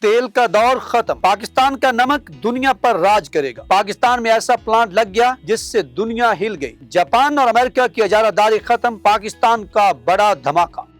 तेल का दौर खत्म, पाकिस्तान का नमक दुनिया पर राज करेगा। पाकिस्तान में ऐसा प्लांट लग गया जिससे दुनिया हिल गई। जापान और अमेरिका की इजारादारी खत्म, पाकिस्तान का बड़ा धमाका।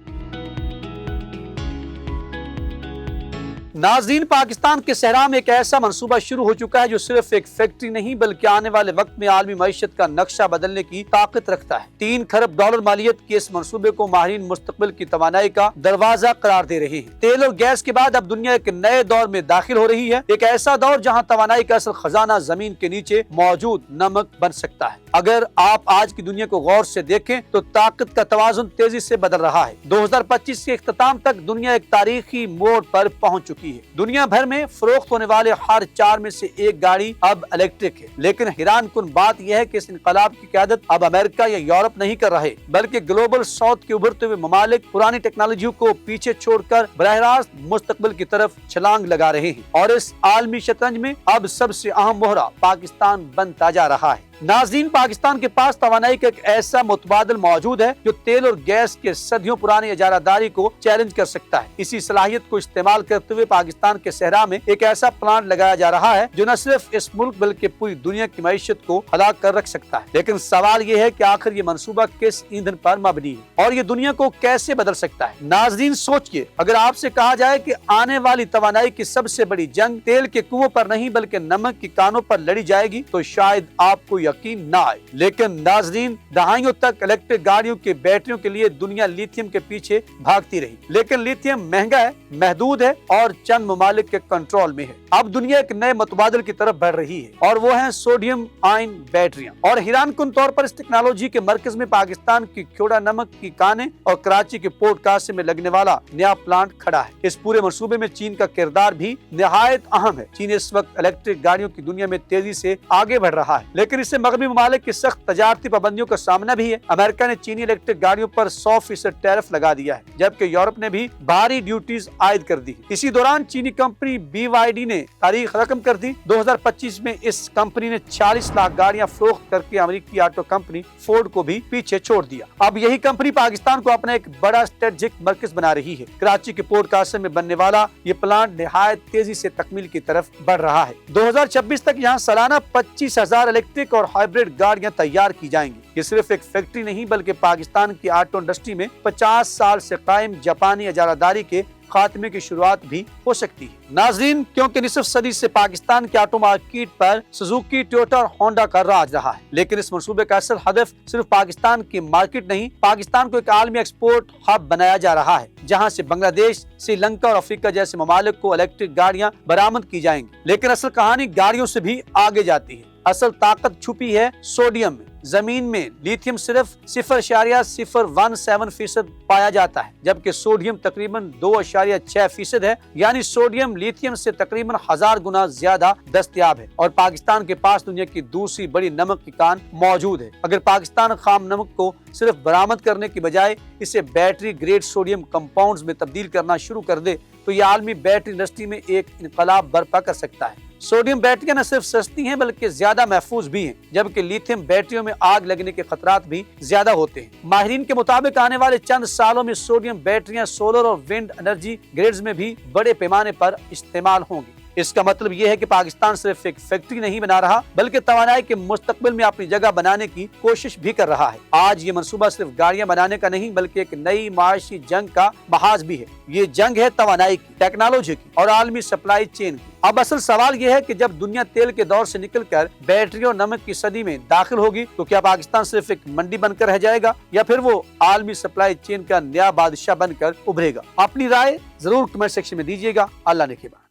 नाज़रीन, पाकिस्तान के सहरा में एक ऐसा मंसूबा शुरू हो चुका है जो सिर्फ एक फैक्ट्री नहीं बल्कि आने वाले वक्त में आलमी मईशत का नक्शा बदलने की ताकत रखता है। $3 खरब मालियत के इस मंसूबे को माहिरीन मुस्तकबिल की तवानाई का दरवाजा करार दे रहे हैं। तेल और गैस के बाद अब दुनिया एक नए दौर में दाखिल हो रही है, एक ऐसा दौर जहां तवानाई का असल खजाना जमीन के नीचे मौजूद नमक बन सकता है। अगर आप आज की दुनिया को गौर से देखें तो ताकत का तवाजुन तेजी से बदल रहा है। 2025 के इख्तिताम तक दुनिया एक तारीखी मोड़ पर पहुंच चुकी है। दुनिया भर में फरोख्त होने वाले हर 4 में से 1 गाड़ी अब इलेक्ट्रिक है। लेकिन हैरान कुन बात यह है कि इस इनकलाब की क़यादत अब अमेरिका या यूरोप नहीं कर रहे, बल्कि ग्लोबल साउथ के उभरते हुए ममालिक पुरानी टेक्नोलॉजी को पीछे छोड़कर बराह रास्त मुस्तकबिल की तरफ छलांग लगा रहे हैं। और इस आलमी शतरंज में अब सबसे अहम मोहरा पाकिस्तान बनता जा रहा है। नाज़रीन, पाकिस्तान के पास तवानाई का एक ऐसा मुतबादिल मौजूद है जो तेल और गैस के सदियों पुरानी इजारादारी को चैलेंज कर सकता है। इसी सलाहियत को इस्तेमाल करते हुए पाकिस्तान के सहरा में एक ऐसा प्लांट लगाया जा रहा है जो न सिर्फ इस मुल्क बल्कि पूरी दुनिया की मईशत को हलाक कर रख सकता है। लेकिन सवाल ये है कि आखिर ये मंसूबा किस ईंधन पर मबनी है और ये दुनिया को कैसे बदल सकता है। नाज़रीन, सोचिए, अगर आपसे कहा जाए कि आने वाली तवानाई की सबसे बड़ी जंग तेल के कुओं पर नहीं बल्कि नमक की कानों पर लड़ी जाएगी तो शायद आपको यकीन ना आए। लेकिन नाज़रीन, दहाइयों तक इलेक्ट्रिक गाड़ियों की बैटरियों के लिए दुनिया लिथियम के पीछे भागती रही, लेकिन लिथियम महंगा है, महदूद है और चंद ममालिक के कंट्रोल में है। अब दुनिया एक नए मुतबादिल की तरफ बढ़ रही है और वो है सोडियम आयन बैटरियां। और हैरान कुन तौर पर इस टेक्नोलॉजी के मरकज में पाकिस्तान की क्योड़ा नमक की काने और कराची के पोर्ट कासिम में लगने वाला नया प्लांट खड़ा है। इस पूरे मंसूबे में चीन का किरदार भी निहायत अहम है। चीन इस वक्त इलेक्ट्रिक गाड़ियों की दुनिया में तेजी से आगे बढ़ रहा है, लेकिन इससे मगरबी ममालिक की सख्त तजारती पाबंदियों का सामना भी है। अमेरिका ने चीनी इलेक्ट्रिक गाड़ियों पर 100% टैरिफ लगा दिया है, जबकि यूरोप ने भी भारी ड्यूटीज आयद कर दी। इसी दौरान चीनी कंपनी BYD ने तारीख रकम कर दी। 2025 में इस कंपनी ने 40 लाख गाड़ियां फरोख्त करके अमेरिकी ऑटो कंपनी फोर्ड को भी पीछे छोड़ दिया। अब यही कंपनी पाकिस्तान को अपना एक बड़ा स्ट्रेटेजिक मरकज बना रही है। कराची के पोर्ट कासिम में बनने वाला ये प्लांट निहायत तेजी से तकमील की तरफ बढ़ रहा है। 2026 तक यहाँ सालाना 25,000 इलेक्ट्रिक और हाइब्रिड गाड़ियां तैयार की जाएंगी। ये सिर्फ एक फैक्ट्री नहीं बल्कि पाकिस्तान की ऑटो इंडस्ट्री में 50 साल से कायम जापानी इजारादारी के खात्मे की शुरुआत भी हो सकती है। नाज़रीन, क्योंकि निसफ सदी से पाकिस्तान के ऑटो मार्केट पर सुजुकी, टोयोटा और होंडा का राज रहा है, लेकिन इस मंसूबे का असल हदफ सिर्फ पाकिस्तान की मार्केट नहीं, पाकिस्तान को एक आलमी एक्सपोर्ट हब बनाया जा रहा है, जहां से बांग्लादेश, श्रीलंका और अफ्रीका जैसे ममालिक को इलेक्ट्रिक गाड़ियां बरामद की जाएंगी। लेकिन असल कहानी गाड़ियों से भी आगे जाती है। असल ताकत छुपी है सोडियम में। जमीन में लिथियम सिर्फ 0.017% पाया जाता है, जबकि सोडियम तकरीबन 2.6% है। यानी सोडियम लिथियम से तकरीबन 1000 गुना ज्यादा दस्तयाब है। और पाकिस्तान के पास दुनिया की दूसरी बड़ी नमक की कान मौजूद है। अगर पाकिस्तान खाम नमक को सिर्फ बरामद करने की बजाय इसे बैटरी ग्रेड सोडियम कंपाउंड्स में तब्दील करना शुरू कर दे तो ये आलमी बैटरी इंडस्ट्री में एक इनकलाब बर्पा कर सकता है। सोडियम बैटरियां न सिर्फ सस्ती हैं बल्कि ज्यादा महफूज भी हैं, जबकि लिथियम बैटरियों में आग लगने के खतरात भी ज्यादा होते हैं। माहिरीन के मुताबिक आने वाले चंद सालों में सोडियम बैटरियां सोलर और विंड एनर्जी ग्रिड्स में भी बड़े पैमाने पर इस्तेमाल होंगी। इसका मतलब यह है कि पाकिस्तान सिर्फ एक फैक्ट्री नहीं बना रहा बल्कि तवानाई के मुस्तकबिल में अपनी जगह बनाने की कोशिश भी कर रहा है। आज ये मंसूबा सिर्फ गाड़ियां बनाने का नहीं बल्कि एक नई माशी जंग का महाज भी है। ये जंग है तवानाई की, टेक्नोलॉजी की और आलमी सप्लाई चेन की। अब असल सवाल यह है कि जब दुनिया तेल के दौर से निकलकर बैटरियों और नमक की सदी में दाखिल होगी तो क्या पाकिस्तान सिर्फ एक मंडी बनकर रह जाएगा या फिर वो आलमी सप्लाई चेन का नया बादशाह बनकर उभरेगा? अपनी राय जरूर कमेंट सेक्शन में दीजिएगा। अल्लाह ने के बाद।